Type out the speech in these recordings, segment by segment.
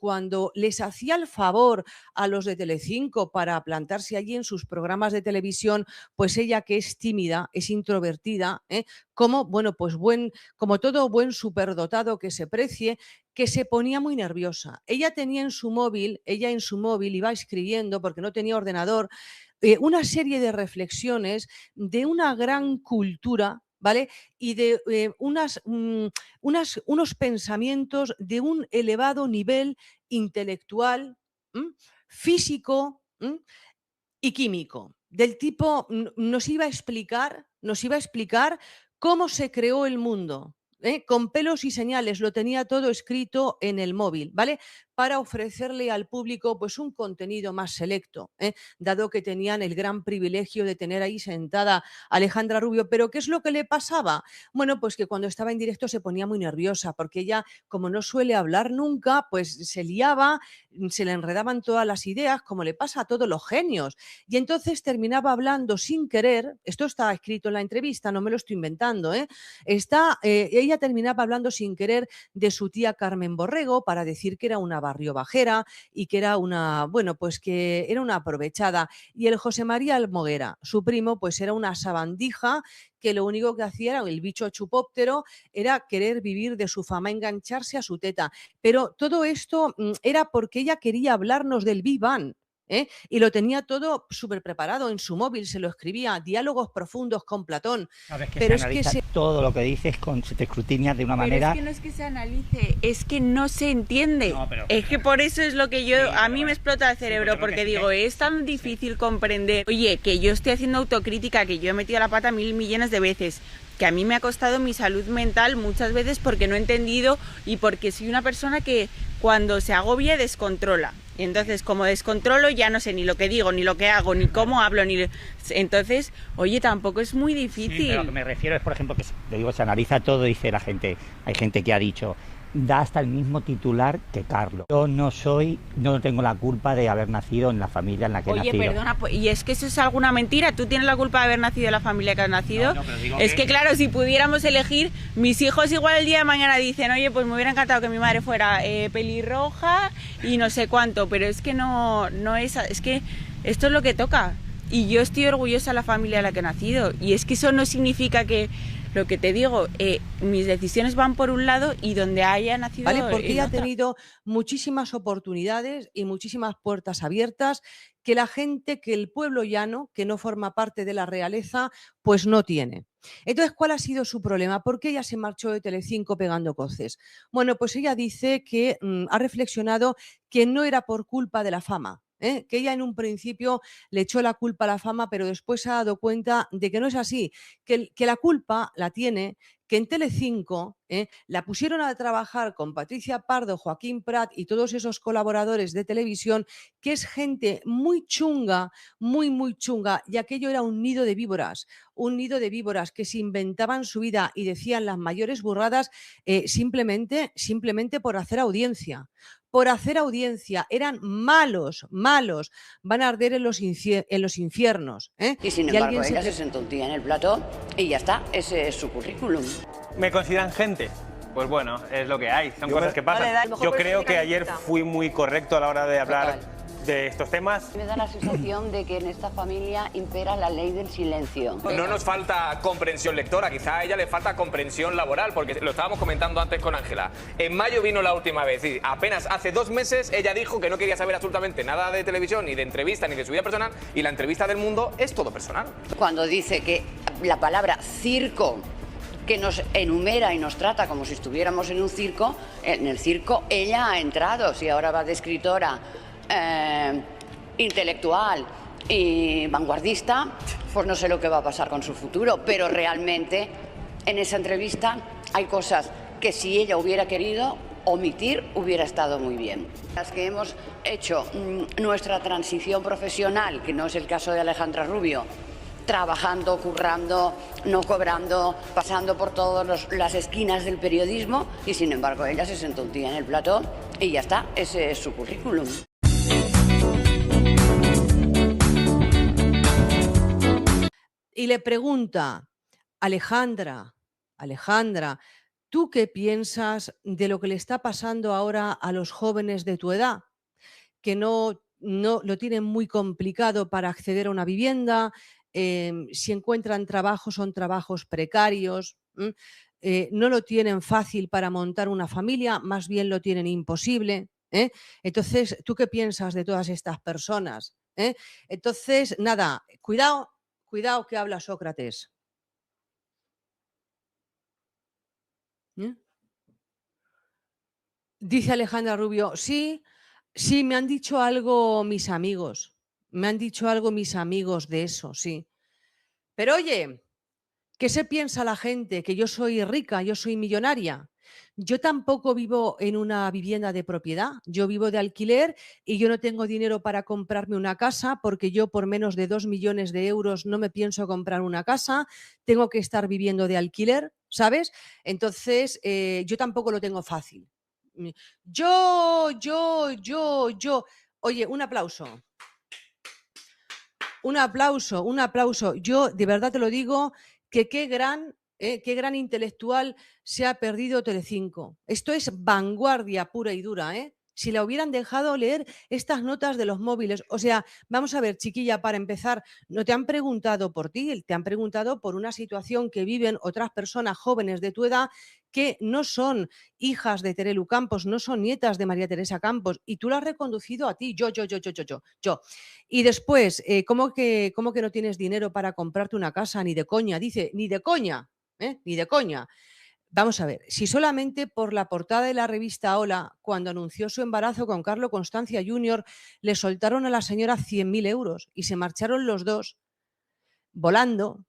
cuando les hacía el favor a los de Telecinco para plantarse allí en sus programas de televisión, pues ella, que es tímida, es introvertida, como, bueno, pues como todo buen superdotado que se precie, que se ponía muy nerviosa. Ella en su móvil iba escribiendo, porque no tenía ordenador, una serie de reflexiones de una gran cultura, ¿vale? Y de unos pensamientos de un elevado nivel intelectual, ¿m? Físico, ¿m? Y químico. Del tipo, nos iba a explicar cómo se creó el mundo. Con pelos y señales, lo tenía todo escrito en el móvil, ¿vale? Para ofrecerle al público pues un contenido más selecto, dado que tenían el gran privilegio de tener ahí sentada a Alejandra Rubio. Pero ¿qué es lo que le pasaba? Bueno, pues que cuando estaba en directo se ponía muy nerviosa, porque ella, como no suele hablar nunca, pues se liaba, se le enredaban todas las ideas, como le pasa a todos los genios. Y entonces terminaba hablando sin querer, esto está escrito en la entrevista, no me lo estoy inventando, ella terminaba hablando sin querer de su tía Carmen Borrego, para decir que era una barriobajera y que era una, bueno, pues que era una aprovechada. Y el José María Almoguera, su primo, pues era una sabandija que lo único que hacía era el bicho chupóptero, era querer vivir de su fama, engancharse a su teta. Pero todo esto era porque ella quería hablarnos del Big Bang. Y lo tenía todo súper preparado en su móvil, se lo escribía, diálogos profundos con Platón. Sabes que se Pero es que analiza todo lo que dices, se te escrutina de una manera. Pero es que no es que se analice, es que no se entiende. No, pero... Es que por eso es lo que yo, Sí, a mí me explota el cerebro, sí, porque digo, es tan difícil comprender. Oye, que yo estoy haciendo autocrítica, que yo he metido la pata 1000 millones de veces, que a mí me ha costado mi salud mental muchas veces porque no he entendido y porque soy una persona que cuando se agobia descontrola. Y entonces, como descontrolo, ya no sé ni lo que digo, ni lo que hago, ni cómo hablo, ni... Entonces, oye, tampoco es muy difícil. Sí, pero lo que me refiero es, por ejemplo, que te digo, se analiza todo, dice la gente, hay gente que ha dicho, da hasta el mismo titular que Carlos. Yo no tengo la culpa de haber nacido en la familia en la que he nacido. Oye, perdona, y es que eso es alguna mentira. ¿Tú tienes la culpa de haber nacido en la familia que has nacido? No, pero digo es que claro, si pudiéramos elegir, mis hijos igual el día de mañana dicen, oye, pues me hubiera encantado que mi madre fuera pelirroja y no sé cuánto, pero es que no es que esto es lo que toca. Y yo estoy orgullosa de la familia en la que he nacido. Y es que eso no significa que... Lo que te digo, mis decisiones van por un lado y donde haya nacido... ¿Vale? Porque ella ha otra. tenido muchísimas oportunidades y muchísimas puertas abiertas que la gente, que el pueblo llano, que no forma parte de la realeza, pues no tiene. Entonces, ¿cuál ha sido su problema? ¿Por qué ella se marchó de Telecinco pegando coces? Bueno, pues ella dice que ha reflexionado que no era por culpa de la fama. Que ella en un principio le echó la culpa a la fama, pero después se ha dado cuenta de que no es así, que la culpa la tiene que en Telecinco la pusieron a trabajar con Patricia Pardo, Joaquín Prat y todos esos colaboradores de televisión, que es gente muy chunga, muy, muy chunga, y aquello era un nido de víboras que se inventaban su vida y decían las mayores burradas simplemente por hacer audiencia. Por hacer audiencia, eran malos, van a arder en los infiernos. Y sin embargo, ella se sentó un día en el plató y ya está, ese es su currículum. ¿Me consideran gente? Pues bueno, es lo que hay, son cosas que pasan. Yo creo que ayer fui muy correcto a la hora de hablar de estos temas. Me da la sensación de que en esta familia impera la ley del silencio. No nos falta comprensión lectora, quizá a ella le falta comprensión laboral, porque lo estábamos comentando antes con Ángela. En mayo vino la última vez y apenas hace 2 meses ella dijo que no quería saber absolutamente nada de televisión, ni de entrevista, ni de su vida personal, y la entrevista del Mundo es todo personal. Cuando dice que la palabra circo, que nos enumera y nos trata como si estuviéramos en un circo, en el circo ella ha entrado, si ahora va de escritora, intelectual y vanguardista, pues no sé lo que va a pasar con su futuro, pero realmente en esa entrevista hay cosas que si ella hubiera querido omitir hubiera estado muy bien. Las que hemos hecho nuestra transición profesional, que no es el caso de Alejandra Rubio, trabajando, currando, no cobrando, pasando por todas las esquinas del periodismo, y sin embargo ella se sentó un día en el plató y ya está, ese es su currículum. Y le pregunta, Alejandra, ¿Tú qué piensas de lo que le está pasando ahora a los jóvenes de tu edad, que no lo tienen muy complicado para acceder a una vivienda? Si encuentran trabajo, son trabajos precarios, no lo tienen fácil para montar una familia, más bien lo tienen imposible, ¿eh? Entonces, ¿tú qué piensas de todas estas personas, eh? Entonces, nada, cuidado, cuidado que habla Sócrates. ¿Eh? Dice Alejandra Rubio, sí, sí, me han dicho algo mis amigos, me han dicho algo mis amigos de eso, sí. Pero oye, ¿qué se piensa la gente? Que yo soy rica, yo soy millonaria. Yo tampoco vivo en una vivienda de propiedad, yo vivo de alquiler y yo no tengo dinero para comprarme una casa porque yo por menos de 2 millones de euros no me pienso comprar una casa, tengo que estar viviendo de alquiler, ¿sabes? Entonces, yo tampoco lo tengo fácil. Yo. Oye, un aplauso. Un aplauso, un aplauso. Yo de verdad te lo digo que qué gran intelectual se ha perdido Telecinco. Esto es vanguardia pura y dura, ¿eh? Si la hubieran dejado leer estas notas de los móviles. O sea, vamos a ver, chiquilla, para empezar, no te han preguntado por ti, te han preguntado por una situación que viven otras personas jóvenes de tu edad que no son hijas de Terelu Campos, no son nietas de María Teresa Campos, y tú la has reconducido a ti, yo. Y después, ¿cómo que no tienes dinero para comprarte una casa? Ni de coña, dice, ni de coña, ni de coña. Vamos a ver, si solamente por la portada de la revista Hola, cuando anunció su embarazo con Carlo Constancia Jr., le soltaron a la señora 100.000 euros y se marcharon los dos volando,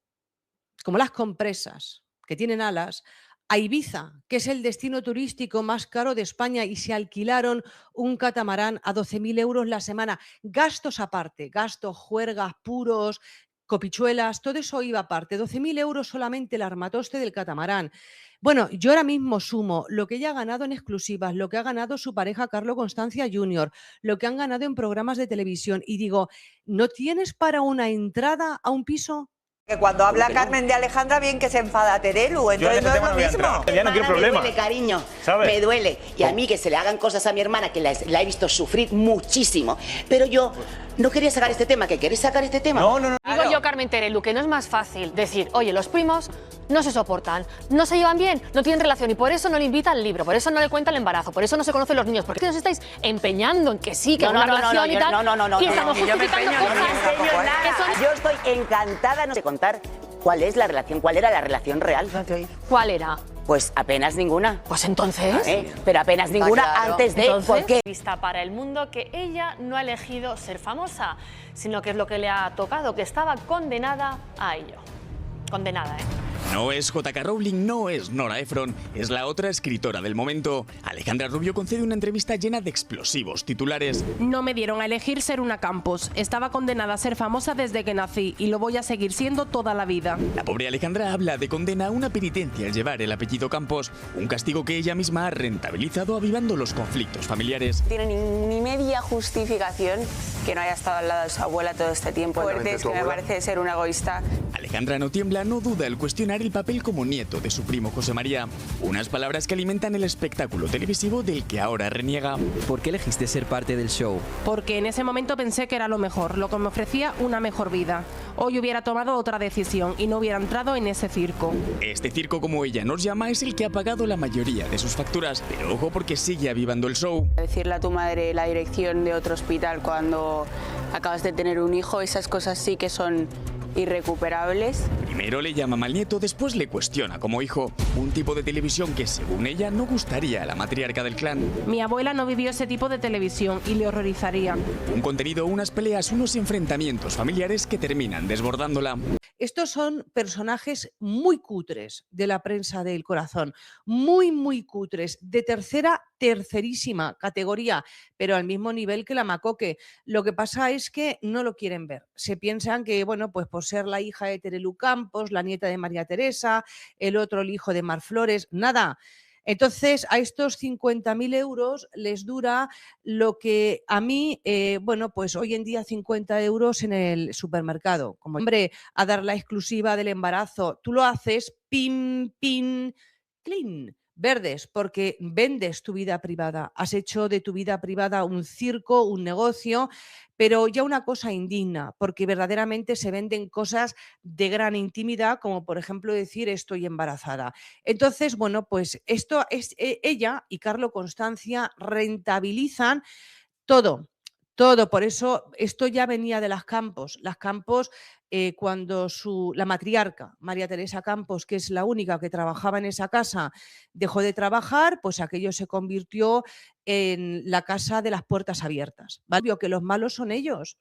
como las compresas que tienen alas, a Ibiza, que es el destino turístico más caro de España, y se alquilaron un catamarán a 12.000 euros la semana. Gastos aparte, gastos, juergas, puros, copichuelas, todo eso iba aparte. 12.000 euros solamente el armatoste del catamarán. Bueno, yo ahora mismo sumo lo que ella ha ganado en exclusivas, lo que ha ganado su pareja Carlo Constancia Jr., lo que han ganado en programas de televisión, y digo, ¿no tienes para una entrada a un piso? Que cuando habla Carmen de Alejandra, bien que se enfada Terelu, entonces no es lo mismo. Ya no quiero problema. Me duele, cariño, ¿sabes? me duele. Y a mí que se le hagan cosas a mi hermana, que la he visto sufrir muchísimo. Pero yo no quería sacar este tema, ¿que querés sacar este tema? No. Digo yo, Carmen Terelu, que no es más fácil decir, oye, los primos no se soportan, no se llevan bien, no tienen relación, y por eso no le invita al libro, por eso no le cuenta el embarazo, por eso no se conocen los niños, porque os estáis empeñando en que sí, que una relación y tal, y estamos justificando cosas. Yo estoy encantada de contar cuál es la relación, cuál era la relación real. ¿Cuál era? Pues apenas ninguna. Pues entonces. Pero apenas ninguna claro. antes de. Entonces, ¿por qué? Vista para el mundo que ella no ha elegido ser famosa, sino que es lo que le ha tocado, que estaba condenada a ello. Condenada, ¿eh? No es J.K. Rowling, no es Nora Ephron, es la otra escritora del momento. Alejandra Rubio concede una entrevista llena de explosivos titulares. No me dieron a elegir ser una Campos. Estaba condenada a ser famosa desde que nací y lo voy a seguir siendo toda la vida. La pobre Alejandra habla de condena a una penitencia al llevar el apellido Campos, un castigo que ella misma ha rentabilizado avivando los conflictos familiares. Tiene ni media justificación que no haya estado al lado de su abuela todo este tiempo. Fuerte, es que me parece ser una egoísta. Alejandra no tiembla, no duda al cuestionar el papel como nieto de su primo José María. Unas palabras que alimentan el espectáculo televisivo del que ahora reniega. ¿Por qué elegiste ser parte del show? Porque en ese momento pensé que era lo mejor, lo que me ofrecía una mejor vida. Hoy hubiera tomado otra decisión y no hubiera entrado en ese circo. Este circo, como ella nos llama, es el que ha pagado la mayoría de sus facturas. Pero ojo, porque sigue avivando el show. Decirle a tu madre la dirección de otro hospital cuando acabas de tener un hijo, esas cosas sí que son irrecuperables. Primero le llama mal nieto, después le cuestiona como hijo. Un tipo de televisión que, según ella, no gustaría a la matriarca del clan. Mi abuela no vivió ese tipo de televisión y le horrorizaría. Un contenido, unas peleas, unos enfrentamientos familiares que terminan desbordándola. Estos son personajes muy cutres de la prensa del corazón, muy cutres, de tercerísima categoría, pero al mismo nivel que la Macoque. Lo que pasa es que no lo quieren ver. Se piensan que, bueno, pues por ser la hija de Terelu Campos, la nieta de María Teresa, el otro el hijo de Mar Flores, nada. Entonces, a estos 50.000 euros les dura lo que a mí, bueno, pues hoy en día 50 euros en el supermercado. Como hombre, a dar la exclusiva del embarazo, tú lo haces pin, clean, verdes, porque vendes tu vida privada, has hecho de tu vida privada un circo, un negocio, pero ya una cosa indigna, porque verdaderamente se venden cosas de gran intimidad, como por ejemplo decir estoy embarazada. Entonces, bueno, pues esto es ella y Carlo Constancia rentabilizan todo. Todo, por eso esto ya venía de Las Campos. Las Campos, cuando la matriarca, María Teresa Campos, que es la única que trabajaba en esa casa, dejó de trabajar, pues aquello se convirtió en la casa de las puertas abiertas. ¿Vale? Vio que los malos son ellos.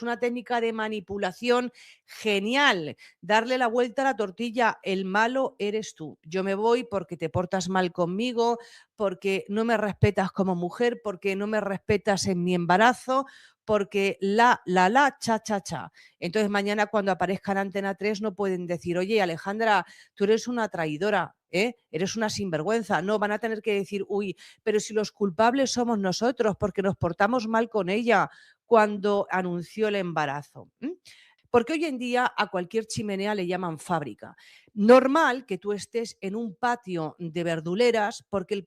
Una técnica de manipulación genial, darle la vuelta a la tortilla, el malo eres tú, yo me voy porque te portas mal conmigo, porque no me respetas como mujer, porque no me respetas en mi embarazo, porque cha. Entonces mañana cuando aparezca en Antena 3 no pueden decir, oye Alejandra, tú eres una traidora, eres una sinvergüenza. No, van a tener que decir, uy, pero si los culpables somos nosotros porque nos portamos mal con ella cuando anunció el embarazo. Porque hoy en día a cualquier chimenea le llaman fábrica. Normal que tú estés en un patio de verduleras porque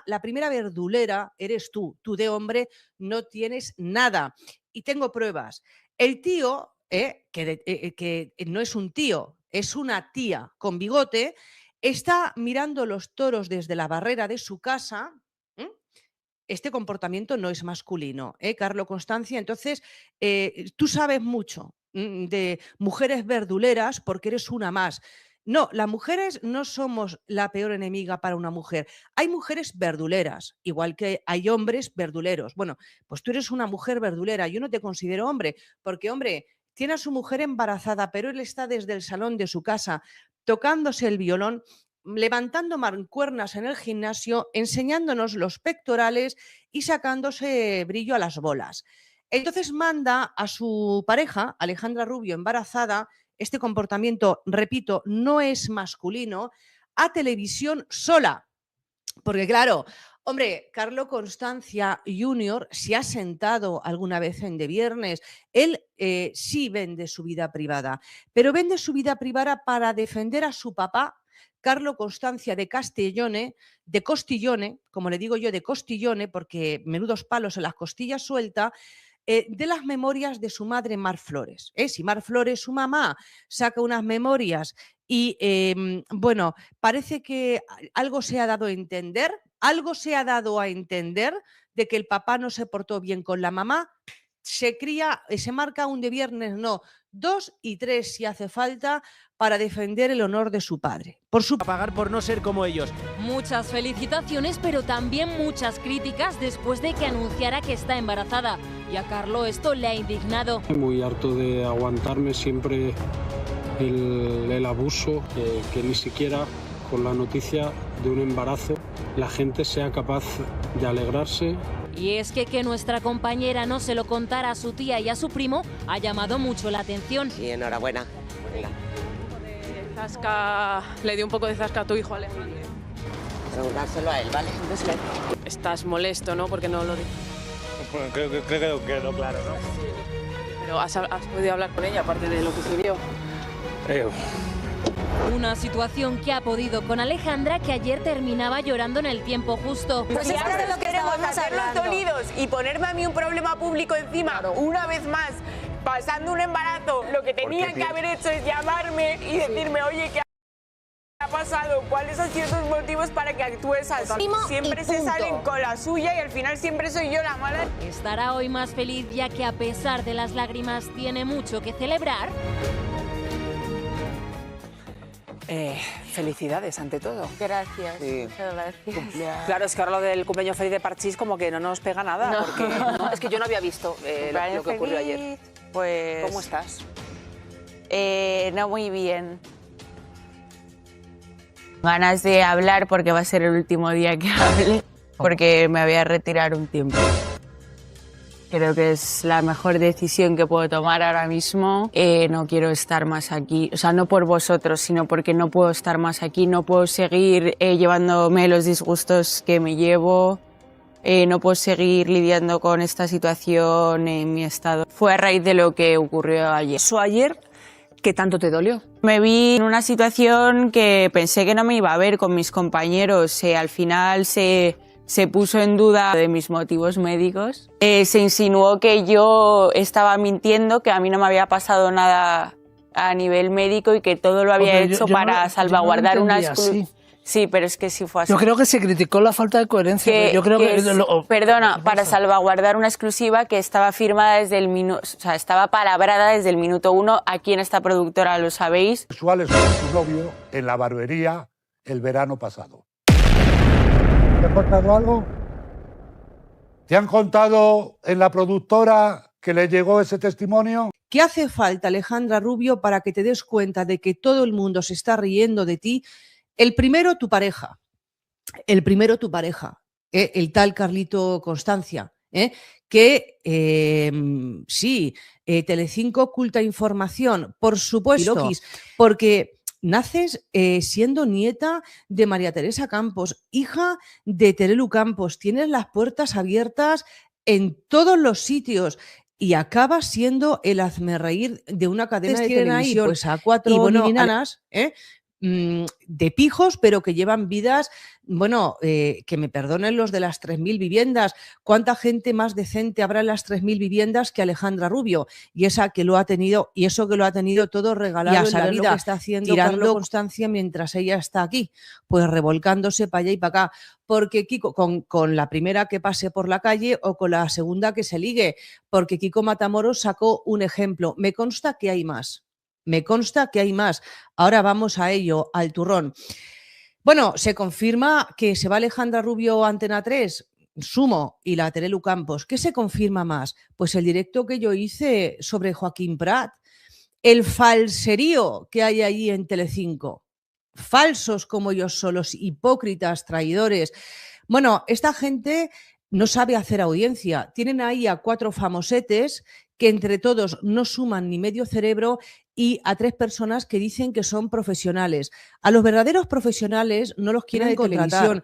la primera verdulera eres tú. Tú de hombre no tienes nada. Y tengo pruebas. El tío, que no es un tío, es una tía con bigote, está mirando los toros desde la barrera de su casa. Este comportamiento no es masculino, Carlo Constancia. Entonces, tú sabes mucho de mujeres verduleras porque eres una más. No, las mujeres no somos la peor enemiga para una mujer. Hay mujeres verduleras, igual que hay hombres verduleros. Bueno, pues tú eres una mujer verdulera. Yo no te considero hombre, porque, hombre, tiene a su mujer embarazada, pero él está desde el salón de su casa tocándose el violón, levantando mancuernas en el gimnasio, enseñándonos los pectorales y sacándose brillo a las bolas. Entonces manda a su pareja, Alejandra Rubio, embarazada, este comportamiento, repito, no es masculino, a televisión sola. Porque claro, hombre, Carlo Constancia Jr. se ha sentado alguna vez en De Viernes. Él sí vende su vida privada, pero vende su vida privada para defender a su papá, Carlo Constancia de Costillone, como le digo yo, de Costillone, porque menudos palos en las costillas suelta, de las memorias de su madre Mar Flores. Si Mar Flores, su mamá, saca unas memorias y, bueno, parece que algo se ha dado a entender de que el papá no se portó bien con la mamá, se marca un De Viernes, no, 2 y 3 si hace falta, para defender el honor de su padre. A pagar por no ser como ellos. Muchas felicitaciones, pero también muchas críticas después de que anunciara que está embarazada. Y a Carlo esto le ha indignado. Muy harto de aguantarme siempre el abuso, que ni siquiera con la noticia de un embarazo la gente sea capaz de alegrarse. Y es que nuestra compañera no se lo contara a su tía y a su primo ha llamado mucho la atención. Sí, enhorabuena. Venga. Le dio un poco de zasca a tu hijo, Alejandro. Preguntárselo a él, ¿vale? Estás molesto, ¿no? Porque no lo dijo. Bueno, creo que quedó claro, ¿no? Pero has podido hablar con ella, aparte de lo que se dio. Una situación que ha podido con Alejandra, que ayer terminaba llorando en el tiempo justo. Pues ya es lo que queremos, hacernos dolidos y ponerme a mí un problema público encima, una vez más, pasando un embarazo. Lo que tenían que haber hecho es llamarme y decirme, oye, ¿qué ha pasado? ¿Cuáles han sido tus motivos para que actúes así? Siempre se salen con la suya y al final siempre soy yo la mala. Estará hoy más feliz, ya que a pesar de las lágrimas tiene mucho que celebrar. Felicidades ante todo. Gracias. Sí. Muchas gracias. Claro, es que ahora lo del cumpleaños feliz de Parchís como que no nos pega nada. No. Porque, no, es que yo no había visto lo que ocurrió ayer. Pues... ¿Cómo estás? No muy bien. Ganas de hablar porque va a ser el último día que hable, porque me voy a retirar un tiempo. Creo que es la mejor decisión que puedo tomar ahora mismo. No quiero estar más aquí, o sea, no por vosotros, sino porque no puedo estar más aquí, no puedo seguir llevándome los disgustos que me llevo, no puedo seguir lidiando con esta situación en mi estado. Fue a raíz de lo que ocurrió ayer. Eso ayer ¿Qué tanto te dolió? Me vi en una situación que pensé que no me iba a ver con mis compañeros. Al final se puso en duda de mis motivos médicos. Se insinuó que yo estaba mintiendo, que a mí no me había pasado nada a nivel médico y que todo lo había hecho para salvaguardar una exclusiva. Sí, pero es que sí fue así. Yo creo que se criticó la falta de coherencia. Pero yo creo perdona, para salvaguardar una exclusiva que estaba firmada desde el minuto, o sea, estaba palabrada desde el minuto 1. Aquí en esta productora lo sabéis. Sexuales con su novio en la barbería el verano pasado. ¿Te han contado algo? ¿Te han contado en la productora que le llegó ese testimonio? ¿Qué hace falta, Alejandra Rubio, para que te des cuenta de que todo el mundo se está riendo de ti? El primero, tu pareja. El tal Carlito Constancia, que sí, Telecinco oculta información, por supuesto, porque naces siendo nieta de María Teresa Campos, hija de Terelu Campos, tienes las puertas abiertas en todos los sitios y acabas siendo el hazmerreír de una cadena de televisión. Ahí, pues a 4 niñanas, de pijos, pero que llevan vidas, bueno, que me perdonen los de las 3.000 viviendas. ¿Cuánta gente más decente habrá en las 3.000 viviendas que Alejandra Rubio? Y esa que lo ha tenido, y eso que lo ha tenido todo regalado en la vida, lo que está haciendo tirando Constancia mientras ella está aquí, pues revolcándose para allá y para acá. Porque Kiko, con la primera que pase por la calle o con la segunda que se ligue, porque Kiko Matamoros sacó un ejemplo. Me consta que hay más. Ahora vamos a ello, al turrón. Bueno, se confirma que se va Alejandra Rubio a Antena 3, Sumo y la Terelu Campos. ¿Qué se confirma más? Pues el directo que yo hice sobre Joaquín Prat, el falserío que hay ahí en Telecinco. Falsos como ellos solos, hipócritas, traidores. Bueno, esta gente no sabe hacer audiencia. Tienen ahí a 4 famosetes que entre todos no suman ni medio cerebro y a 3 personas que dicen que son profesionales. A los verdaderos profesionales no los quieren contratar.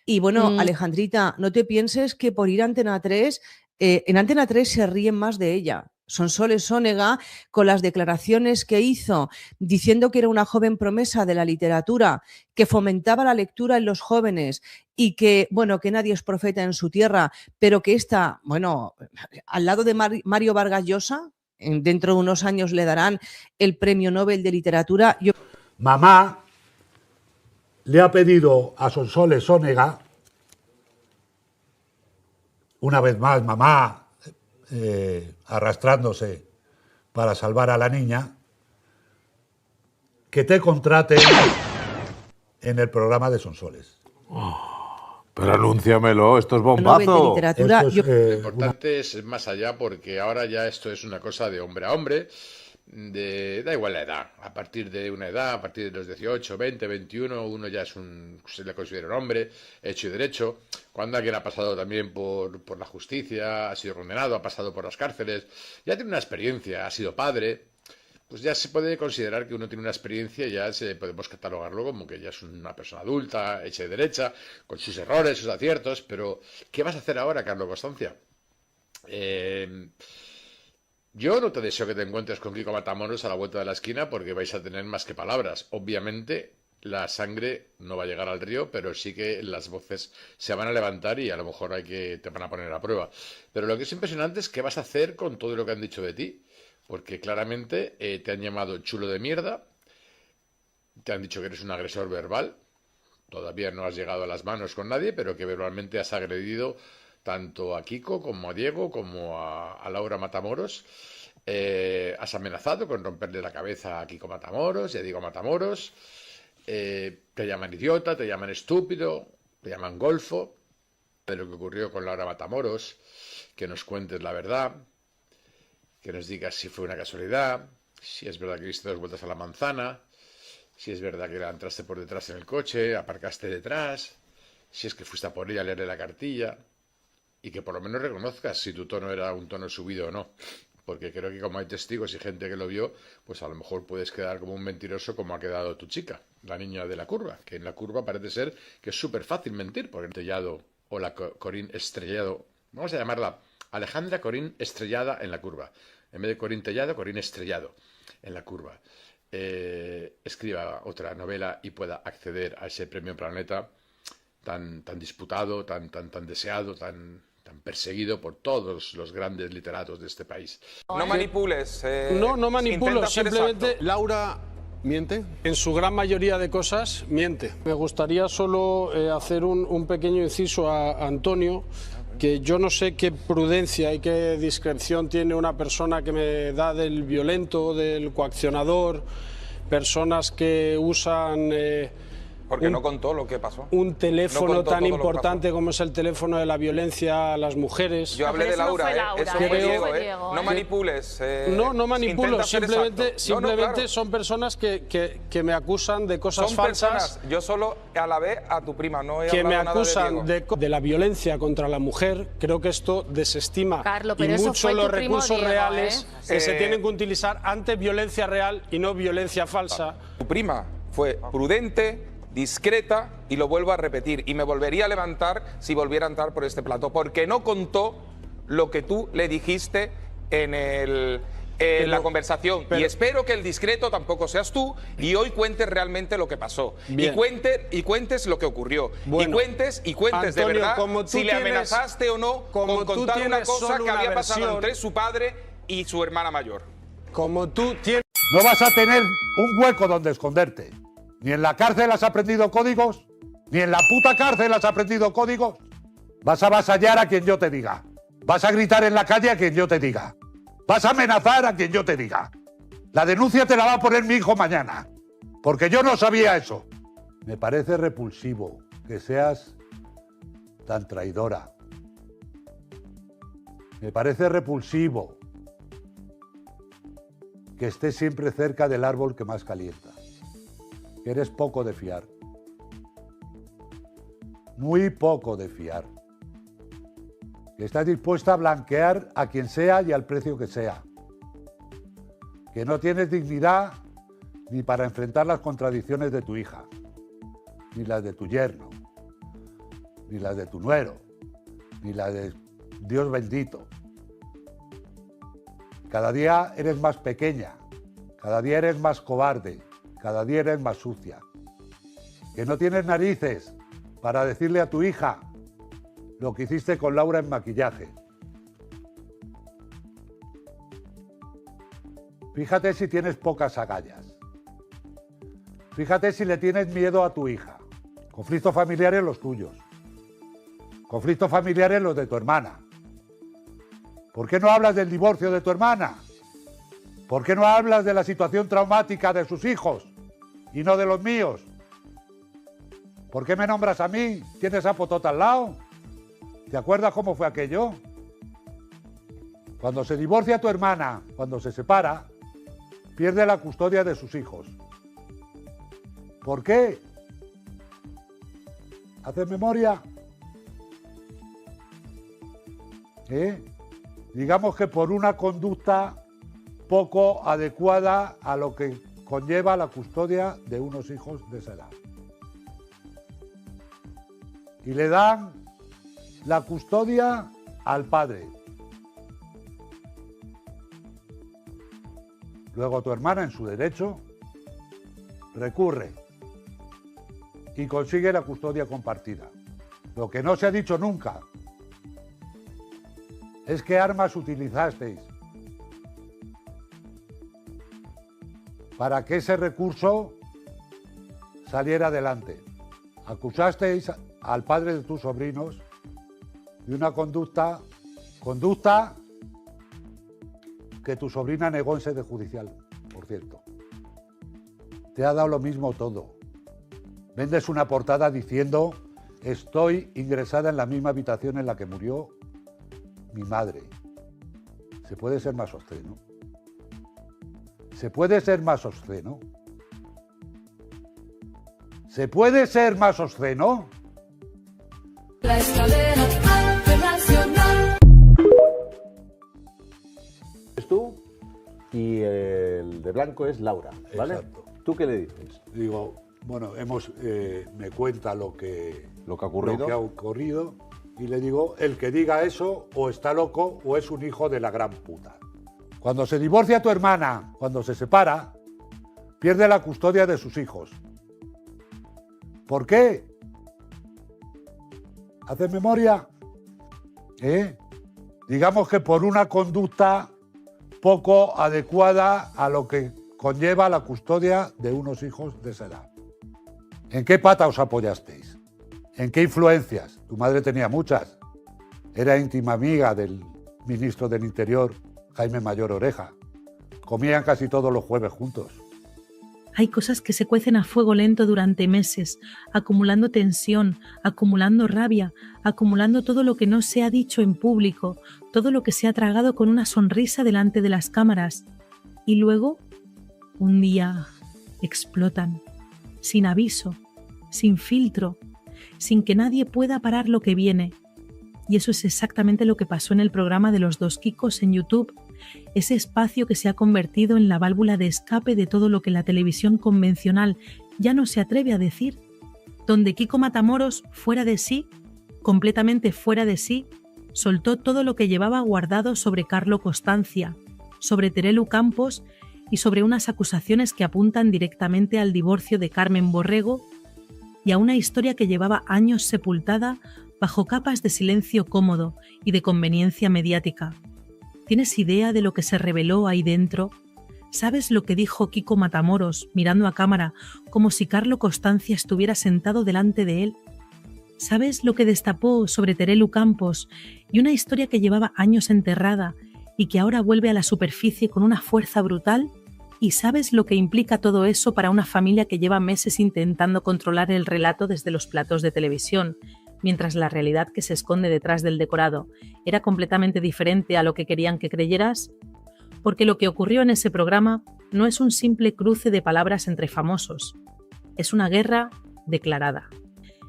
Y bueno, Alejandrita, no te pienses que por ir a Antena 3, en Antena 3 se ríen más de ella. Sonsoles Sonega, con las declaraciones que hizo diciendo que era una joven promesa de la literatura, que fomentaba la lectura en los jóvenes y que, bueno, que nadie es profeta en su tierra, pero que está, bueno, al lado de Mario Vargas Llosa, dentro de unos años le darán el Premio Nobel de Literatura. Mamá le ha pedido a Sonsoles Sonega, una vez más, mamá, arrastrándose para salvar a la niña, que te contraten en el programa de Sonsoles. Pero anúnciamelo, esto es bombazo. Lo importante es más allá, porque ahora ya esto es una cosa de hombre a hombre, da igual la edad. A partir de una edad, a partir de los 18, 20, 21, uno ya se le considera un hombre, hecho y derecho. Cuando alguien ha pasado también por la justicia, ha sido condenado, ha pasado por las cárceles, ya tiene una experiencia, ha sido padre, pues ya se puede considerar que uno tiene una experiencia y ya podemos catalogarlo como que ya es una persona adulta, hecha y derecha, con sus errores, sus aciertos. Pero, ¿qué vas a hacer ahora, Carlos Constancia? Yo no te deseo que te encuentres con Kiko Matamoros a la vuelta de la esquina, porque vais a tener más que palabras. Obviamente, la sangre no va a llegar al río, pero sí que las voces se van a levantar y a lo mejor te van a poner a prueba. Pero lo que es impresionante es qué vas a hacer con todo lo que han dicho de ti, porque claramente te han llamado chulo de mierda, te han dicho que eres un agresor verbal, todavía no has llegado a las manos con nadie, pero que verbalmente has agredido tanto a Kiko como a Diego como a Laura Matamoros. Has amenazado con romperle la cabeza a Kiko Matamoros y a Diego Matamoros. Te llaman idiota, te llaman estúpido, te llaman golfo. De lo que ocurrió con Laura Matamoros, que nos cuentes la verdad, que nos digas si fue una casualidad, si es verdad que diste 2 vueltas a la manzana, si es verdad que la entraste por detrás en el coche, aparcaste detrás, si es que fuiste a por ella a leerle la cartilla, y que por lo menos reconozcas si tu tono era un tono subido o no. Porque creo que como hay testigos y gente que lo vio, pues a lo mejor puedes quedar como un mentiroso, como ha quedado tu chica, la niña de la curva, que en la curva parece ser que es súper fácil mentir, porque Tellado o la Corín Estrellado, vamos a llamarla Alejandra Corín Estrellada en la curva, en vez de Corín Tellado, Corín Estrellado en la curva. escriba otra novela y pueda acceder a ese premio Planeta tan disputado, tan deseado, tan perseguido por todos los grandes literatos de este país. No manipules. No manipulo, intenta ser simplemente exacto. Laura miente. En su gran mayoría de cosas miente. Me gustaría solo hacer un pequeño inciso a Antonio, que yo no sé qué prudencia y qué discreción tiene una persona que me da del violento, del coaccionador, personas que usan... Porque no contó lo que pasó. Un teléfono No contó tan todo lo que importante como es el teléfono de la violencia a las mujeres. Yo hablé de Laura, eso fue Diego, No manipules. No manipulo, intenta ser simplemente exacto. son personas que me acusan de cosas Son falsas. personas. Yo solo alabé a tu prima, no he Que me hablado nada acusan de Diego. de la violencia contra la mujer. Creo que esto desestima Carlos, y pero eso mucho fue los tu primo recursos Diego, reales que se Eh, tienen que utilizar ante violencia real y no violencia falsa. Tu prima fue prudente, discreta, y lo vuelvo a repetir, y me volvería a levantar si volviera a entrar por este plato, porque no contó lo que tú le dijiste en la conversación. Y espero que el discreto tampoco seas tú, y hoy cuentes realmente lo que pasó. Y cuentes lo que ocurrió. Bueno, y cuentes de Antonio, verdad como tú si le tienes- amenazaste o no como con tú contar una tienes cosa solo que una había pasado versión- entre su padre y su hermana mayor. Como tú tienes... No vas a tener un hueco donde esconderte. Ni en la cárcel has aprendido códigos, ni en la puta cárcel has aprendido códigos. Vas a avasallar a quien yo te diga. Vas a gritar en la calle a quien yo te diga. Vas a amenazar a quien yo te diga. La denuncia te la va a poner mi hijo mañana. Porque yo no sabía eso. Me parece repulsivo que seas tan traidora. Me parece repulsivo que estés siempre cerca del árbol que más calienta. Que eres poco de fiar. Muy poco de fiar. Que estás dispuesta a blanquear a quien sea y al precio que sea. Que no tienes dignidad ni para enfrentar las contradicciones de tu hija, ni las de tu yerno, ni las de tu nuero, ni las de Dios bendito. Cada día eres más pequeña, cada día eres más cobarde, cada día eres más sucia. Que no tienes narices para decirle a tu hija lo que hiciste con Laura en maquillaje. Fíjate si tienes pocas agallas. Fíjate si le tienes miedo a tu hija. Conflictos familiares los tuyos. Conflictos familiares los de tu hermana. ¿Por qué no hablas del divorcio de tu hermana? ¿Por qué no hablas de la situación traumática de sus hijos y no de los míos? ¿Por qué me nombras a mí? ¿Tienes esa fotota al lado? ¿Te acuerdas cómo fue aquello? Cuando se divorcia tu hermana, cuando se separa, pierde la custodia de sus hijos. ¿Por qué? ¿Haces memoria? Digamos que por una conducta poco adecuada a lo que conlleva la custodia de unos hijos de esa edad. Y le dan la custodia al padre. Luego tu hermana, en su derecho, recurre y consigue la custodia compartida. Lo que no se ha dicho nunca es qué armas utilizasteis para que ese recurso saliera adelante. Acusasteis al padre de tus sobrinos de una conducta que tu sobrina negó en sede judicial, por cierto. Te ha dado lo mismo todo. Vendes una portada diciendo: estoy ingresada en la misma habitación en la que murió mi madre. ¿Se puede ser más obsceno? ¿Se puede ser más obsceno? ¿Se puede ser más obsceno? La escalera internacional. Es tú y el de blanco es Laura, ¿vale? Exacto. ¿Tú qué le dices? Digo, bueno, me cuenta lo que ha ocurrido. Y le digo, el que diga eso o está loco o es un hijo de la gran puta. Cuando se divorcia tu hermana, cuando se separa, pierde la custodia de sus hijos. ¿Por qué? ¿Haces memoria? Digamos que por una conducta poco adecuada a lo que conlleva la custodia de unos hijos de esa edad. ¿En qué pata os apoyasteis? ¿En qué influencias? Tu madre tenía muchas. Era íntima amiga del ministro del Interior, Jaime Mayor Oreja. Comían casi todos los jueves juntos. Hay cosas que se cuecen a fuego lento durante meses, acumulando tensión, acumulando rabia, acumulando todo lo que no se ha dicho en público, todo lo que se ha tragado con una sonrisa delante de las cámaras. Y luego, un día, explotan, sin aviso, sin filtro, sin que nadie pueda parar lo que viene. Y eso es exactamente lo que pasó en el programa de los dos Kikos en YouTube, ese espacio que se ha convertido en la válvula de escape de todo lo que la televisión convencional ya no se atreve a decir, donde Kiko Matamoros, fuera de sí, completamente fuera de sí, soltó todo lo que llevaba guardado sobre Carlo Costanza, sobre Terelu Campos y sobre unas acusaciones que apuntan directamente al divorcio de Carmen Borrego y a una historia que llevaba años sepultada bajo capas de silencio cómodo y de conveniencia mediática. ¿Tienes idea de lo que se reveló ahí dentro? ¿Sabes lo que dijo Kiko Matamoros mirando a cámara como si Carlo Costanza estuviera sentado delante de él? ¿Sabes lo que destapó sobre Terelu Campos y una historia que llevaba años enterrada y que ahora vuelve a la superficie con una fuerza brutal? ¿Y sabes lo que implica todo eso para una familia que lleva meses intentando controlar el relato desde los platos de televisión, mientras la realidad que se esconde detrás del decorado era completamente diferente a lo que querían que creyeras? Porque lo que ocurrió en ese programa no es un simple cruce de palabras entre famosos, es una guerra declarada.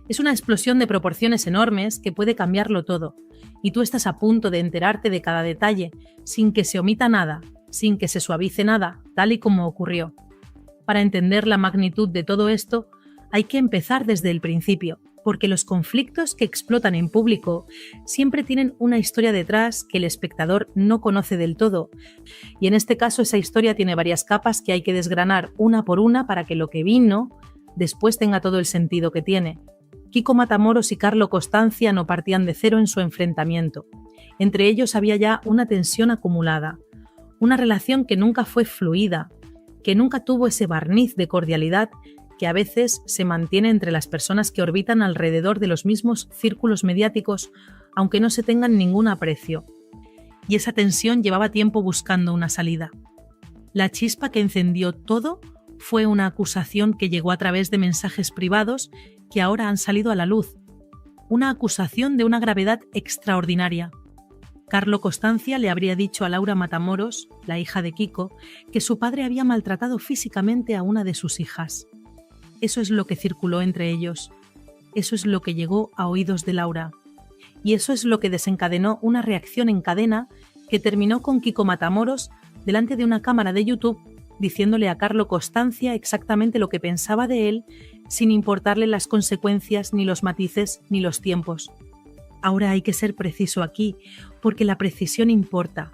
Es una explosión de proporciones enormes que puede cambiarlo todo, y tú estás a punto de enterarte de cada detalle, sin que se omita nada, sin que se suavice nada, tal y como ocurrió. Para entender la magnitud de todo esto, hay que empezar desde el principio, porque los conflictos que explotan en público siempre tienen una historia detrás que el espectador no conoce del todo. Y en este caso esa historia tiene varias capas que hay que desgranar una por una para que lo que vino después tenga todo el sentido que tiene. Kiko Matamoros y Carlo Costanza no partían de cero en su enfrentamiento. Entre ellos había ya una tensión acumulada, una relación que nunca fue fluida, que nunca tuvo ese barniz de cordialidad que a veces se mantiene entre las personas que orbitan alrededor de los mismos círculos mediáticos, aunque no se tengan ningún aprecio. Y esa tensión llevaba tiempo buscando una salida. La chispa que encendió todo fue una acusación que llegó a través de mensajes privados que ahora han salido a la luz. Una acusación de una gravedad extraordinaria. Carlo Costanza le habría dicho a Laura Matamoros, la hija de Kiko, que su padre había maltratado físicamente a una de sus hijas. Eso es lo que circuló entre ellos. Eso es lo que llegó a oídos de Laura. Y eso es lo que desencadenó una reacción en cadena que terminó con Kiko Matamoros delante de una cámara de YouTube diciéndole a Carlo Costanza exactamente lo que pensaba de él sin importarle las consecuencias, ni los matices, ni los tiempos. Ahora hay que ser preciso aquí, porque la precisión importa.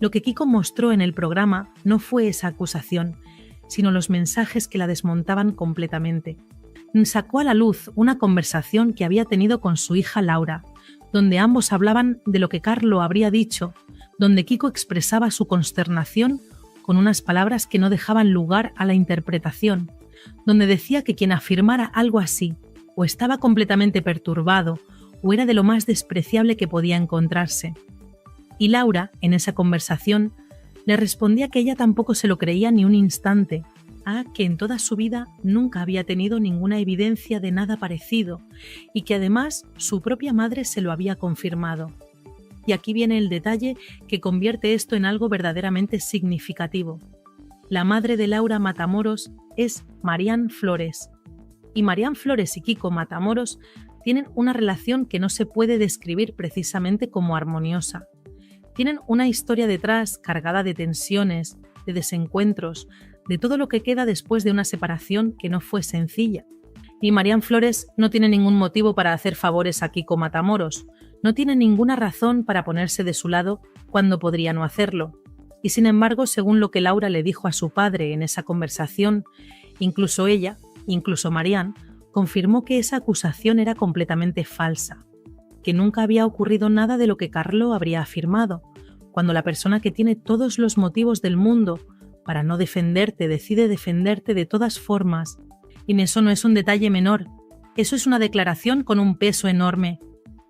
Lo que Kiko mostró en el programa no fue esa acusación, sino los mensajes que la desmontaban completamente. Sacó a la luz una conversación que había tenido con su hija Laura, donde ambos hablaban de lo que Carlo habría dicho, donde Kiko expresaba su consternación con unas palabras que no dejaban lugar a la interpretación, donde decía que quien afirmara algo así, o estaba completamente perturbado, o era de lo más despreciable que podía encontrarse. Y Laura, en esa conversación, le respondía que ella tampoco se lo creía ni un instante, que en toda su vida nunca había tenido ninguna evidencia de nada parecido y que además su propia madre se lo había confirmado. Y aquí viene el detalle que convierte esto en algo verdaderamente significativo. La madre de Laura Matamoros es Marian Flores. Y Marian Flores y Kiko Matamoros tienen una relación que no se puede describir precisamente como armoniosa. Tienen una historia detrás cargada de tensiones, de desencuentros, de todo lo que queda después de una separación que no fue sencilla. Y Marian Flores no tiene ningún motivo para hacer favores a Kiko Matamoros, no tiene ninguna razón para ponerse de su lado cuando podría no hacerlo. Y sin embargo, según lo que Laura le dijo a su padre en esa conversación, incluso ella, incluso Marianne, confirmó que esa acusación era completamente falsa, que nunca había ocurrido nada de lo que Carlo habría afirmado, cuando la persona que tiene todos los motivos del mundo para no defenderte decide defenderte de todas formas. Y eso no es un detalle menor, eso es una declaración con un peso enorme.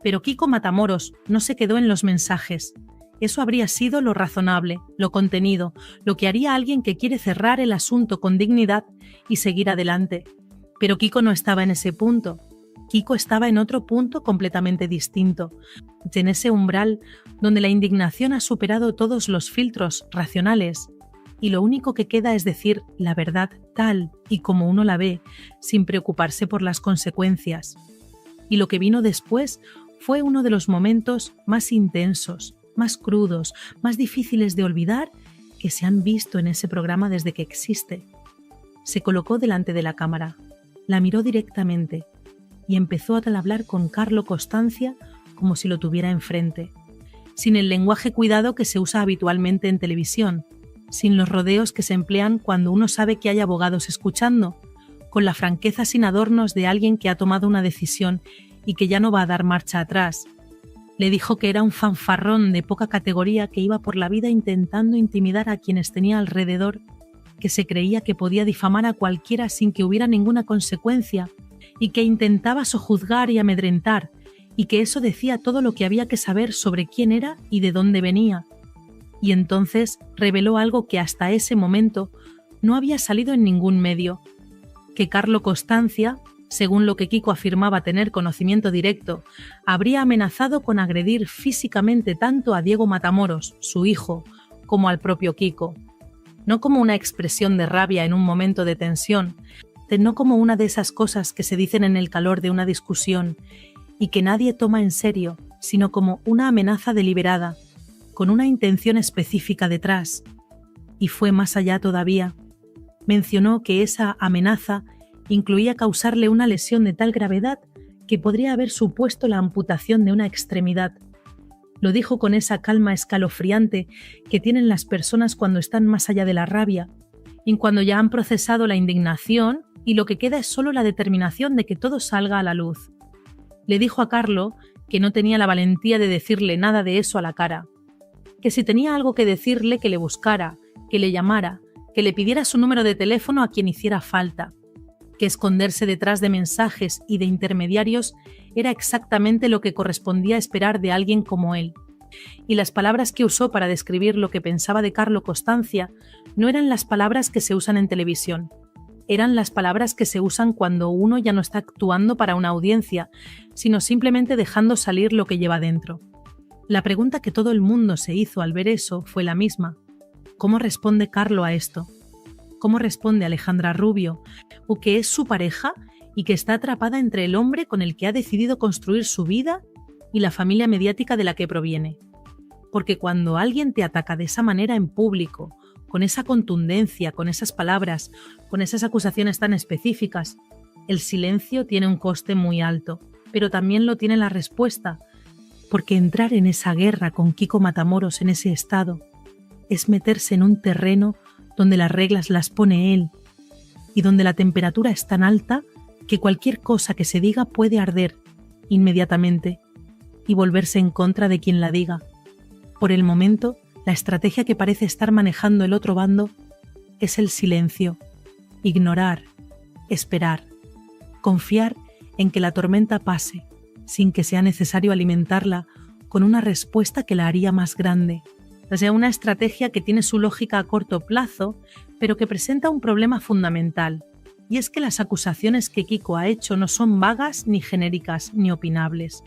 Pero Kiko Matamoros no se quedó en los mensajes. Eso habría sido lo razonable, lo contenido, lo que haría alguien que quiere cerrar el asunto con dignidad y seguir adelante. Pero Kiko no estaba en ese punto. Kiko estaba en otro punto completamente distinto, en ese umbral donde la indignación ha superado todos los filtros racionales y lo único que queda es decir la verdad tal y como uno la ve, sin preocuparse por las consecuencias. Y lo que vino después fue uno de los momentos más intensos, más crudos, más difíciles de olvidar que se han visto en ese programa desde que existe. Se colocó delante de la cámara, la miró directamente y empezó a hablar con Carlo Costanza como si lo tuviera enfrente, sin el lenguaje cuidado que se usa habitualmente en televisión, sin los rodeos que se emplean cuando uno sabe que hay abogados escuchando, con la franqueza sin adornos de alguien que ha tomado una decisión y que ya no va a dar marcha atrás. Le dijo que era un fanfarrón de poca categoría que iba por la vida intentando intimidar a quienes tenía alrededor, que se creía que podía difamar a cualquiera sin que hubiera ninguna consecuencia y que intentaba sojuzgar y amedrentar, y que eso decía todo lo que había que saber sobre quién era y de dónde venía. Y entonces reveló algo que hasta ese momento no había salido en ningún medio, que Carlo Costanza, según lo que Kiko afirmaba tener conocimiento directo, habría amenazado con agredir físicamente tanto a Diego Matamoros, su hijo, como al propio Kiko. No como una expresión de rabia en un momento de tensión, no como una de esas cosas que se dicen en el calor de una discusión y que nadie toma en serio, sino como una amenaza deliberada, con una intención específica detrás. Y fue más allá todavía. Mencionó que esa amenaza incluía causarle una lesión de tal gravedad que podría haber supuesto la amputación de una extremidad. Lo dijo con esa calma escalofriante que tienen las personas cuando están más allá de la rabia, y cuando ya han procesado la indignación y lo que queda es solo la determinación de que todo salga a la luz. Le dijo a Carlo que no tenía la valentía de decirle nada de eso a la cara, que si tenía algo que decirle que le buscara, que le llamara, que le pidiera su número de teléfono a quien hiciera falta, que esconderse detrás de mensajes y de intermediarios era exactamente lo que correspondía esperar de alguien como él. Y las palabras que usó para describir lo que pensaba de Carlo Costanza no eran las palabras que se usan en televisión, eran las palabras que se usan cuando uno ya no está actuando para una audiencia, sino simplemente dejando salir lo que lleva dentro. La pregunta que todo el mundo se hizo al ver eso fue la misma. ¿Cómo responde Carlo a esto? ¿Cómo responde Alejandra Rubio, o que es su pareja y que está atrapada entre el hombre con el que ha decidido construir su vida y la familia mediática de la que proviene? Porque cuando alguien te ataca de esa manera en público, con esa contundencia, con esas palabras, con esas acusaciones tan específicas, el silencio tiene un coste muy alto, pero también lo tiene la respuesta, porque entrar en esa guerra con Kiko Matamoros en ese estado es meterse en un terreno donde las reglas las pone él y donde la temperatura es tan alta que cualquier cosa que se diga puede arder inmediatamente y volverse en contra de quien la diga. Por el momento, la estrategia que parece estar manejando el otro bando es el silencio, ignorar, esperar, confiar en que la tormenta pase sin que sea necesario alimentarla con una respuesta que la haría más grande. O sea, una estrategia que tiene su lógica a corto plazo, pero que presenta un problema fundamental, y es que las acusaciones que Kiko ha hecho no son vagas, ni genéricas, ni opinables.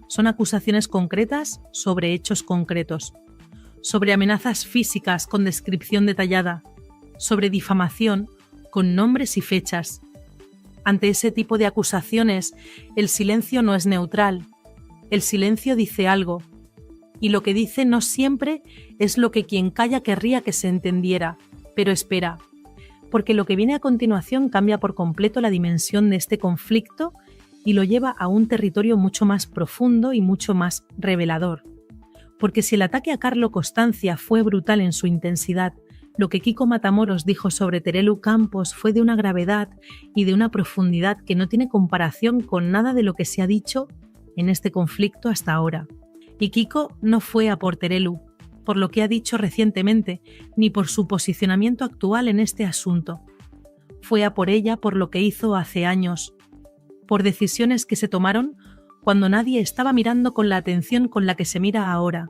Son acusaciones concretas sobre hechos concretos, sobre amenazas físicas con descripción detallada, sobre difamación con nombres y fechas. Ante ese tipo de acusaciones, el silencio no es neutral. El silencio dice algo, y lo que dice no siempre es lo que quien calla querría que se entendiera, pero espera, porque lo que viene a continuación cambia por completo la dimensión de este conflicto y lo lleva a un territorio mucho más profundo y mucho más revelador. Porque si el ataque a Carlo Constancia fue brutal en su intensidad, lo que Kiko Matamoros dijo sobre Terelu Campos fue de una gravedad y de una profundidad que no tiene comparación con nada de lo que se ha dicho en este conflicto hasta ahora. Y Kiko no fue a por Terelu, por lo que ha dicho recientemente, ni por su posicionamiento actual en este asunto. Fue a por ella por lo que hizo hace años, por decisiones que se tomaron cuando nadie estaba mirando con la atención con la que se mira ahora,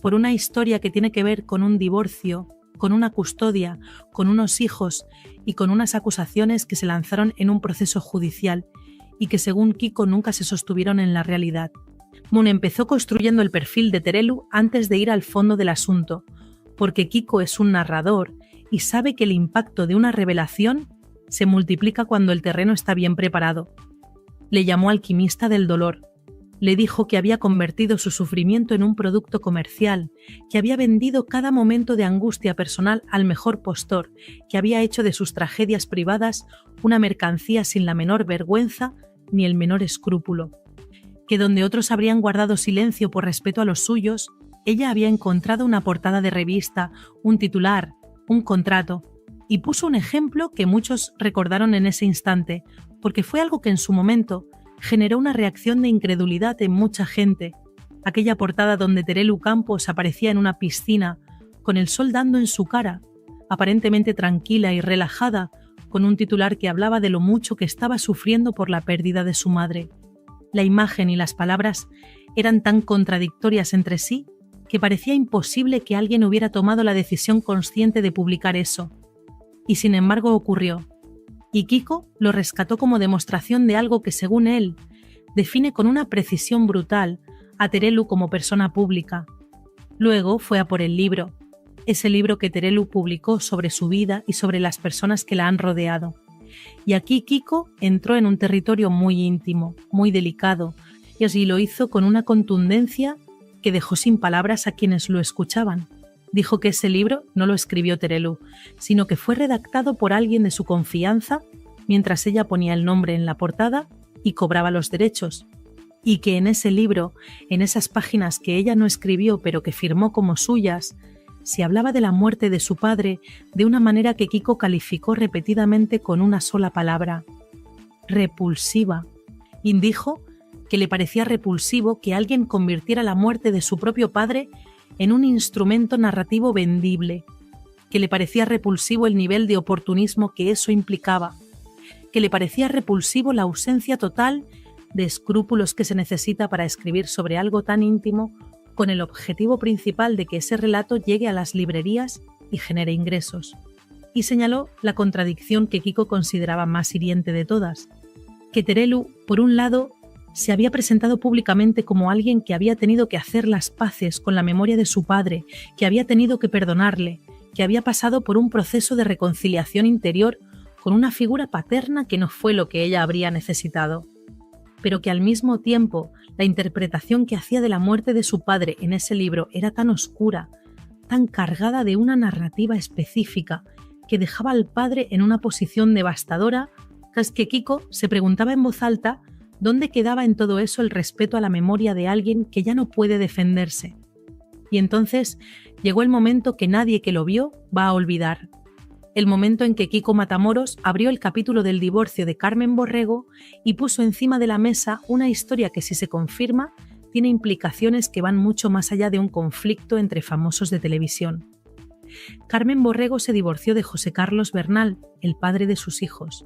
por una historia que tiene que ver con un divorcio, con una custodia, con unos hijos y con unas acusaciones que se lanzaron en un proceso judicial y que según Kiko nunca se sostuvieron en la realidad. Moon empezó construyendo el perfil de Terelu antes de ir al fondo del asunto, porque Kiko es un narrador y sabe que el impacto de una revelación se multiplica cuando el terreno está bien preparado. Le llamó alquimista del dolor. Le dijo que había convertido su sufrimiento en un producto comercial, que había vendido cada momento de angustia personal al mejor postor, que había hecho de sus tragedias privadas una mercancía sin la menor vergüenza ni el menor escrúpulo. Que donde otros habrían guardado silencio por respeto a los suyos, ella había encontrado una portada de revista, un titular, un contrato, y puso un ejemplo que muchos recordaron en ese instante, porque fue algo que en su momento generó una reacción de incredulidad en mucha gente. Aquella portada donde Terelu Campos aparecía en una piscina, con el sol dando en su cara, aparentemente tranquila y relajada, con un titular que hablaba de lo mucho que estaba sufriendo por la pérdida de su madre. La imagen y las palabras eran tan contradictorias entre sí que parecía imposible que alguien hubiera tomado la decisión consciente de publicar eso. Y sin embargo ocurrió. Y Kiko lo rescató como demostración de algo que, según él, define con una precisión brutal a Terelu como persona pública. Luego fue a por el libro, ese libro que Terelu publicó sobre su vida y sobre las personas que la han rodeado. Y aquí Kiko entró en un territorio muy íntimo, muy delicado, y así lo hizo con una contundencia que dejó sin palabras a quienes lo escuchaban. Dijo que ese libro no lo escribió Terelu, sino que fue redactado por alguien de su confianza mientras ella ponía el nombre en la portada y cobraba los derechos, y que en ese libro, en esas páginas que ella no escribió pero que firmó como suyas, se hablaba de la muerte de su padre de una manera que Kiko calificó repetidamente con una sola palabra: repulsiva. Y dijo que le parecía repulsivo que alguien convirtiera la muerte de su propio padre en un instrumento narrativo vendible, que le parecía repulsivo el nivel de oportunismo que eso implicaba, que le parecía repulsivo la ausencia total de escrúpulos que se necesita para escribir sobre algo tan íntimo con el objetivo principal de que ese relato llegue a las librerías y genere ingresos. Y señaló la contradicción que Kiko consideraba más hiriente de todas, que Terelu, por un lado, se había presentado públicamente como alguien que había tenido que hacer las paces con la memoria de su padre, que había tenido que perdonarle, que había pasado por un proceso de reconciliación interior con una figura paterna que no fue lo que ella habría necesitado, pero que al mismo tiempo la interpretación que hacía de la muerte de su padre en ese libro era tan oscura, tan cargada de una narrativa específica, que dejaba al padre en una posición devastadora, que Kiko se preguntaba en voz alta ¿dónde quedaba en todo eso el respeto a la memoria de alguien que ya no puede defenderse? Y entonces llegó el momento que nadie que lo vio va a olvidar. El momento en que Kiko Matamoros abrió el capítulo del divorcio de Carmen Borrego y puso encima de la mesa una historia que, si se confirma, tiene implicaciones que van mucho más allá de un conflicto entre famosos de televisión. Carmen Borrego se divorció de José Carlos Bernal, el padre de sus hijos.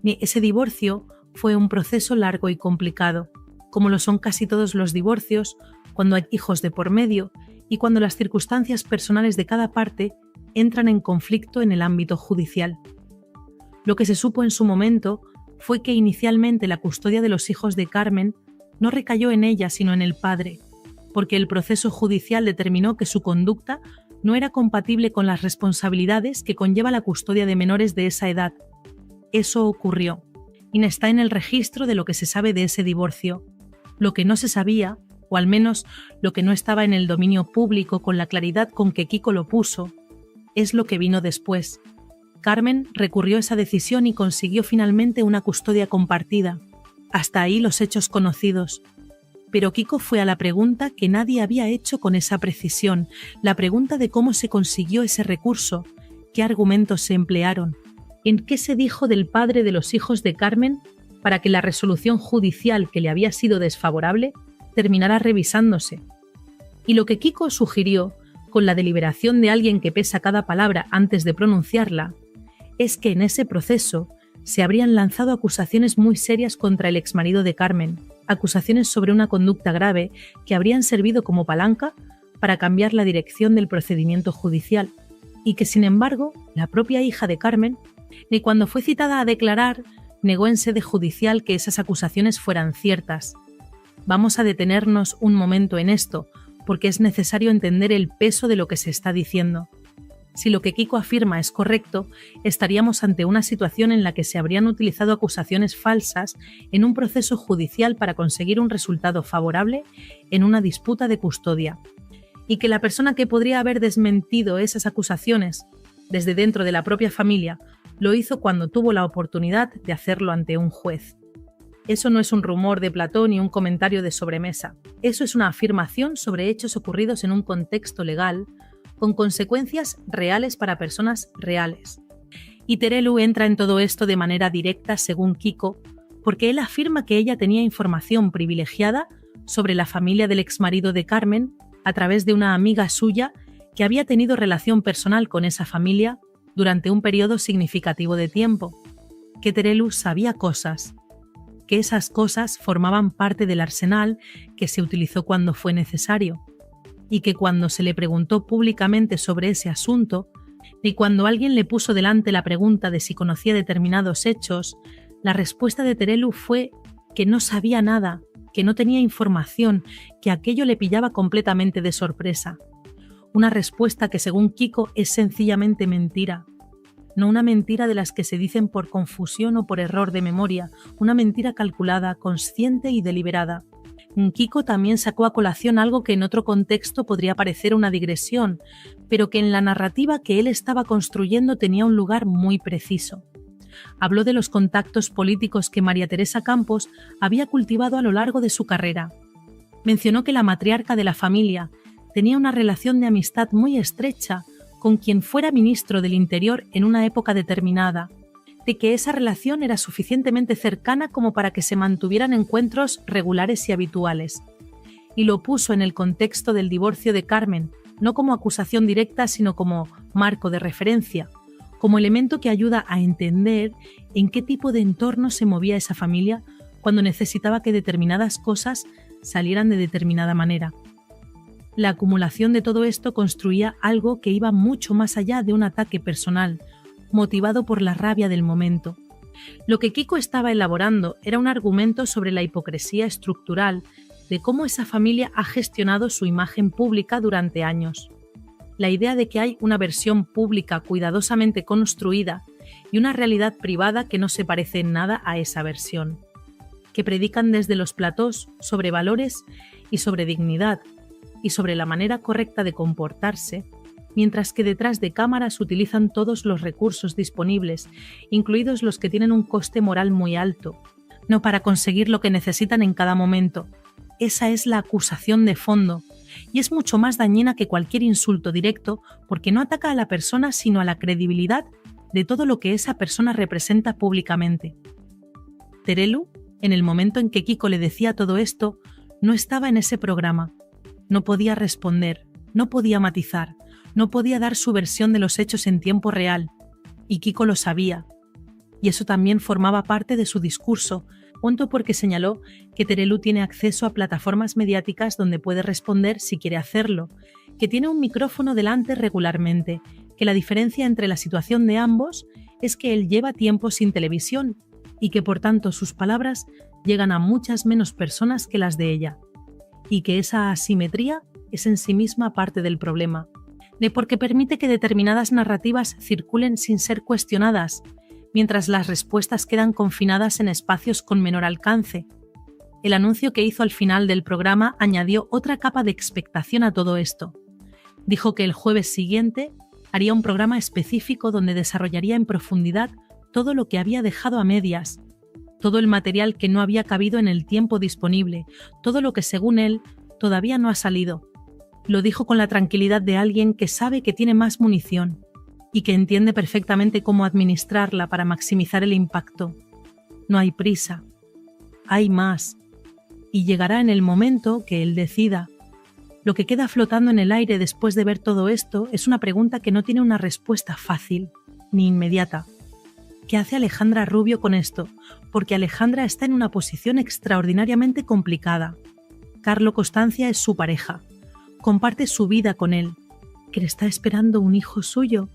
Ese divorcio fue un proceso largo y complicado, como lo son casi todos los divorcios, cuando hay hijos de por medio y cuando las circunstancias personales de cada parte entran en conflicto en el ámbito judicial. Lo que se supo en su momento fue que inicialmente la custodia de los hijos de Carmen no recayó en ella sino en el padre, porque el proceso judicial determinó que su conducta no era compatible con las responsabilidades que conlleva la custodia de menores de esa edad. Eso ocurrió. Y está en el registro de lo que se sabe de ese divorcio. Lo que no se sabía, o al menos lo que no estaba en el dominio público con la claridad con que Kiko lo puso, es lo que vino después. Carmen recurrió a esa decisión y consiguió finalmente una custodia compartida. Hasta ahí los hechos conocidos. Pero Kiko fue a la pregunta que nadie había hecho con esa precisión, la pregunta de cómo se consiguió ese recurso, qué argumentos se emplearon, en qué se dijo del padre de los hijos de Carmen para que la resolución judicial que le había sido desfavorable terminara revisándose. Y lo que Kiko sugirió, con la deliberación de alguien que pesa cada palabra antes de pronunciarla, es que en ese proceso se habrían lanzado acusaciones muy serias contra el exmarido de Carmen, acusaciones sobre una conducta grave que habrían servido como palanca para cambiar la dirección del procedimiento judicial, y que sin embargo la propia hija de Carmen, ni cuando fue citada a declarar, negó en sede judicial que esas acusaciones fueran ciertas. Vamos a detenernos un momento en esto, porque es necesario entender el peso de lo que se está diciendo. Si lo que Kiko afirma es correcto, estaríamos ante una situación en la que se habrían utilizado acusaciones falsas en un proceso judicial para conseguir un resultado favorable en una disputa de custodia, y que la persona que podría haber desmentido esas acusaciones desde dentro de la propia familia lo hizo cuando tuvo la oportunidad de hacerlo ante un juez. Eso no es un rumor de Platón ni un comentario de sobremesa. Eso es una afirmación sobre hechos ocurridos en un contexto legal, con consecuencias reales para personas reales. Y Terelu entra en todo esto de manera directa, según Kiko, porque él afirma que ella tenía información privilegiada sobre la familia del exmarido de Carmen a través de una amiga suya que había tenido relación personal con esa familia durante un periodo significativo de tiempo, que Terelu sabía cosas, que esas cosas formaban parte del arsenal que se utilizó cuando fue necesario, y que cuando se le preguntó públicamente sobre ese asunto, ni cuando alguien le puso delante la pregunta de si conocía determinados hechos, la respuesta de Terelu fue que no sabía nada, que no tenía información, que aquello le pillaba completamente de sorpresa. Una respuesta que, según Kiko, es sencillamente mentira. No una mentira de las que se dicen por confusión o por error de memoria, una mentira calculada, consciente y deliberada. Kiko también sacó a colación algo que en otro contexto podría parecer una digresión, pero que en la narrativa que él estaba construyendo tenía un lugar muy preciso. Habló de los contactos políticos que María Teresa Campos había cultivado a lo largo de su carrera. Mencionó que la matriarca de la familia tenía una relación de amistad muy estrecha con quien fuera ministro del Interior en una época determinada, de que esa relación era suficientemente cercana como para que se mantuvieran encuentros regulares y habituales. Y lo puso en el contexto del divorcio de Carmen, no como acusación directa, sino como marco de referencia, como elemento que ayuda a entender en qué tipo de entorno se movía esa familia cuando necesitaba que determinadas cosas salieran de determinada manera. La acumulación de todo esto construía algo que iba mucho más allá de un ataque personal, motivado por la rabia del momento. Lo que Kiko estaba elaborando era un argumento sobre la hipocresía estructural de cómo esa familia ha gestionado su imagen pública durante años. La idea de que hay una versión pública cuidadosamente construida y una realidad privada que no se parece en nada a esa versión, que predican desde los platós sobre valores y sobre dignidad y sobre la manera correcta de comportarse, mientras que detrás de cámaras utilizan todos los recursos disponibles, incluidos los que tienen un coste moral muy alto, no para conseguir lo que necesitan en cada momento. Esa es la acusación de fondo, y es mucho más dañina que cualquier insulto directo porque no ataca a la persona sino a la credibilidad de todo lo que esa persona representa públicamente. Terelu, en el momento en que Kiko le decía todo esto, no estaba en ese programa. No podía responder, no podía matizar, no podía dar su versión de los hechos en tiempo real, y Kiko lo sabía. Y eso también formaba parte de su discurso, punto porque señaló que Terelu tiene acceso a plataformas mediáticas donde puede responder si quiere hacerlo, que tiene un micrófono delante regularmente, que la diferencia entre la situación de ambos es que él lleva tiempo sin televisión y que por tanto sus palabras llegan a muchas menos personas que las de ella, y que esa asimetría es en sí misma parte del problema, de porque permite que determinadas narrativas circulen sin ser cuestionadas, mientras las respuestas quedan confinadas en espacios con menor alcance. El anuncio que hizo al final del programa añadió otra capa de expectación a todo esto. Dijo que el jueves siguiente haría un programa específico donde desarrollaría en profundidad todo lo que había dejado a medias, todo el material que no había cabido en el tiempo disponible, todo lo que según él todavía no ha salido. Lo dijo con la tranquilidad de alguien que sabe que tiene más munición y que entiende perfectamente cómo administrarla para maximizar el impacto. No hay prisa, hay más, y llegará en el momento que él decida. Lo que queda flotando en el aire después de ver todo esto es una pregunta que no tiene una respuesta fácil ni inmediata. ¿Qué hace Alejandra Rubio con esto? Porque Alejandra está en una posición extraordinariamente complicada. Carlo Costancia es su pareja, comparte su vida con él, que le está esperando un hijo suyo,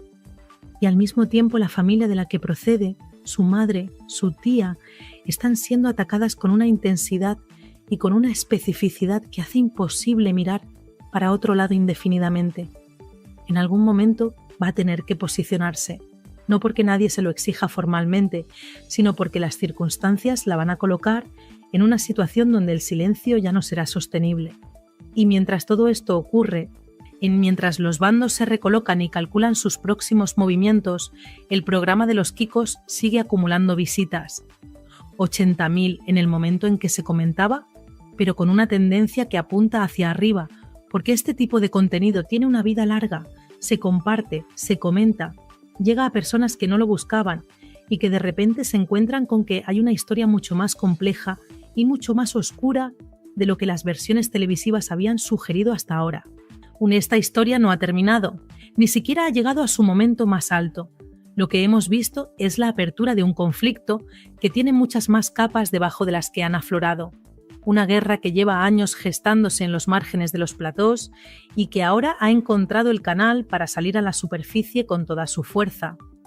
y al mismo tiempo la familia de la que procede, su madre, su tía, están siendo atacadas con una intensidad y con una especificidad que hace imposible mirar para otro lado indefinidamente. En algún momento va a tener que posicionarse, no porque nadie se lo exija formalmente, sino porque las circunstancias la van a colocar en una situación donde el silencio ya no será sostenible. Y mientras todo esto ocurre, mientras los bandos se recolocan y calculan sus próximos movimientos, el programa de los Kikos sigue acumulando visitas. 80.000 en el momento en que se comentaba, pero con una tendencia que apunta hacia arriba, porque este tipo de contenido tiene una vida larga, se comparte, se comenta, llega a personas que no lo buscaban y que de repente se encuentran con que hay una historia mucho más compleja y mucho más oscura de lo que las versiones televisivas habían sugerido hasta ahora. Esta historia no ha terminado, ni siquiera ha llegado a su momento más alto. Lo que hemos visto es la apertura de un conflicto que tiene muchas más capas debajo de las que han aflorado. Una guerra que lleva años gestándose en los márgenes de los platós y que ahora ha encontrado el canal para salir a la superficie con toda su fuerza.